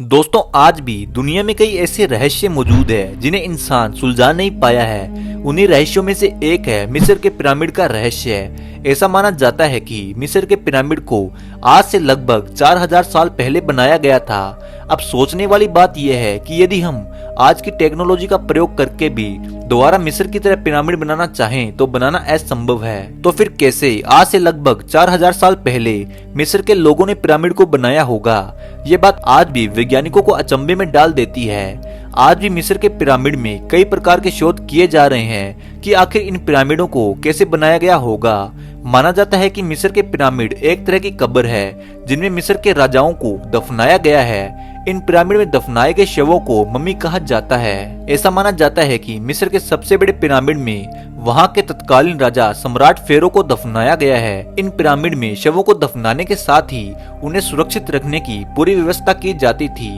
दोस्तों आज भी दुनिया में कई ऐसे रहस्य मौजूद है जिन्हें इंसान सुलझा नहीं पाया है। उन्हीं रहस्यों में से एक है मिस्र के पिरामिड का रहस्य है। ऐसा माना जाता है कि मिस्र के पिरामिड को आज से लगभग 4000 साल पहले बनाया गया था। अब सोचने वाली बात यह है कि यदि हम आज की टेक्नोलॉजी का प्रयोग करके भी दोबारा मिस्र की तरह पिरामिड बनाना चाहें तो बनाना असंभव है। तो फिर कैसे आज से लगभग 4000 साल पहले मिस्र के लोगों ने पिरामिड को बनाया होगा? ये बात आज भी वैज्ञानिकों को अचंभे में डाल देती है। आज भी मिस्र के पिरामिड में कई प्रकार के शोध किए जा रहे हैं कि आखिर इन पिरामिडों को कैसे बनाया गया होगा। माना जाता है कि मिस्र के पिरामिड एक तरह की कब्र है जिनमें मिस्र के राजाओं को दफनाया गया है। इन पिरामिड में दफनाए गए शवों को मम्मी कहा जाता है। ऐसा माना जाता है कि मिस्र के सबसे बड़े पिरामिड में वहां के तत्कालीन राजा सम्राट फेरो को दफनाया गया है। इन पिरामिड में शवों को दफनाने के साथ ही उन्हें सुरक्षित रखने की पूरी व्यवस्था की जाती थी।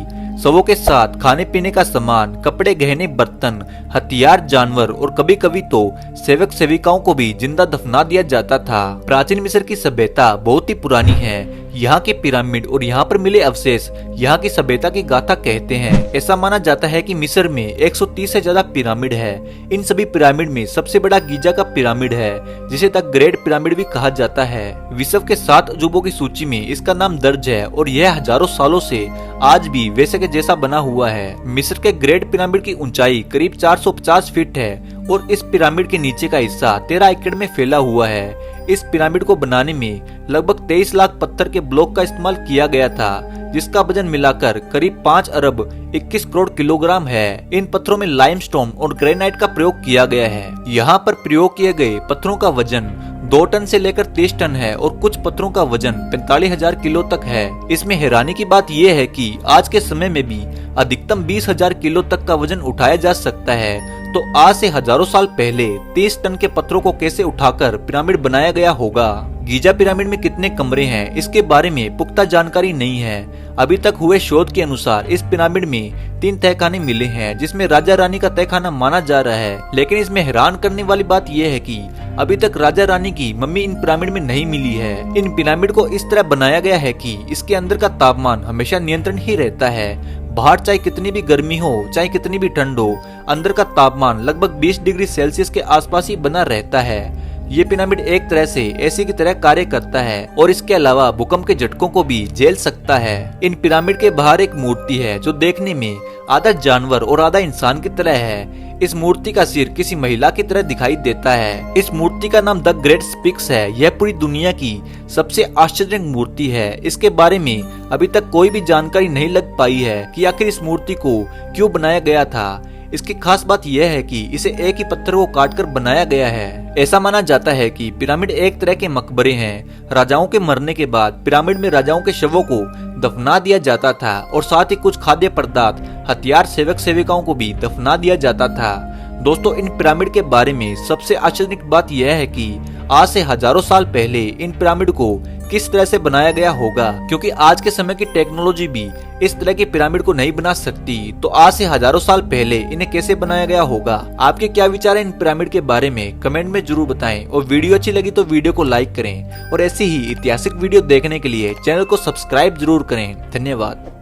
शवों के साथ खाने पीने का सामान, कपड़े, गहने, बर्तन, हथियार, जानवर और कभी कभी तो सेवक सेविकाओं को भी जिंदा दफना दिया जाता था। प्राचीन मिस्र की सभ्यता बहुत ही पुरानी है। यहाँ के पिरामिड और यहाँ पर मिले अवशेष यहाँ की सभ्यता की गाथा कहते हैं। ऐसा माना जाता है कि मिस्र में 130 से ज्यादा पिरामिड है। इन सभी पिरामिड में सबसे बड़ा गीजा का पिरामिड है जिसे द ग्रेट पिरामिड भी कहा जाता है। विश्व के 7 अजूबों की सूची में इसका नाम दर्ज है और यह हजारों सालों से आज भी वैसे के जैसा बना हुआ है। मिस्र के ग्रेट पिरामिड की ऊंचाई करीब 450 फीट है और इस पिरामिड के नीचे का हिस्सा 13 एकड़ में फैला हुआ है। इस पिरामिड को बनाने में लगभग 23 लाख पत्थर के ब्लॉक का इस्तेमाल किया गया था जिसका वजन मिलाकर करीब 5 अरब 21 करोड़ किलोग्राम है। इन पत्थरों में लाइमस्टोन और ग्रेनाइट का प्रयोग किया गया है। यहाँ पर प्रयोग किए गए पत्थरों का वजन 2 टन से लेकर 23 टन है और कुछ पत्थरों का वजन 45,000 किलो तक है। इसमें हैरानी की बात यह है कि आज के समय में भी अधिकतम 20,000 किलो तक का वजन उठाया जा सकता है। तो आज से हजारों साल पहले 30 टन के पत्थरों को कैसे उठाकर पिरामिड बनाया गया होगा? गीजा पिरामिड में कितने कमरे हैं इसके बारे में पुख्ता जानकारी नहीं है। अभी तक हुए शोध के अनुसार इस पिरामिड में 3 तहखाने मिले हैं जिसमें राजा रानी का तहखाना माना जा रहा है। लेकिन इसमें हैरान करने वाली बात यह है कि अभी तक राजा रानी की मम्मी इन पिरामिड में नहीं मिली है। इन पिरामिड को इस तरह बनाया गया है कि इसके अंदर का तापमान हमेशा नियंत्रण ही रहता है। बाहर चाहे कितनी भी गर्मी हो चाहे कितनी भी ठंड हो, अंदर का तापमान लगभग 20 डिग्री सेल्सियस के आसपास ही बना रहता है। ये पिरामिड एक तरह से एसी की तरह कार्य करता है और इसके अलावा भूकंप के झटकों को भी झेल सकता है। इन पिरामिड के बाहर एक मूर्ति है जो देखने में आधा जानवर और आधा इंसान की तरह है। इस मूर्ति का सिर किसी महिला की तरह दिखाई देता है। इस मूर्ति का नाम द ग्रेट स्फिंक्स है। यह पूरी दुनिया की सबसे आश्चर्यजनक मूर्ति है। इसके बारे में अभी तक कोई भी जानकारी नहीं लग पाई है कि आखिर इस मूर्ति को क्यों बनाया गया था। इसकी खास बात यह है कि इसे एक ही पत्थर को काटकर बनाया गया है। ऐसा माना जाता है कि पिरामिड एक तरह के मकबरे हैं। राजाओं के मरने के बाद पिरामिड में राजाओं के शवों को दफना दिया जाता था और साथ ही कुछ खाद्य पदार्थ, हथियार, सेवक सेविकाओं को भी दफना दिया जाता था। दोस्तों इन पिरामिड के बारे में सबसे आश्चर्यजनक बात यह है कि आज से हजारों साल पहले इन पिरामिड को किस तरह से बनाया गया होगा, क्योंकि आज के समय की टेक्नोलॉजी भी इस तरह की पिरामिड को नहीं बना सकती। तो आज से हजारों साल पहले इन्हें कैसे बनाया गया होगा? आपके क्या विचार है इन पिरामिड के बारे में? कमेंट में जरूर बताएं और वीडियो अच्छी लगी तो वीडियो को लाइक करें और ऐसी ही ऐतिहासिक वीडियो देखने के लिए चैनल को सब्सक्राइब जरूर करें। धन्यवाद।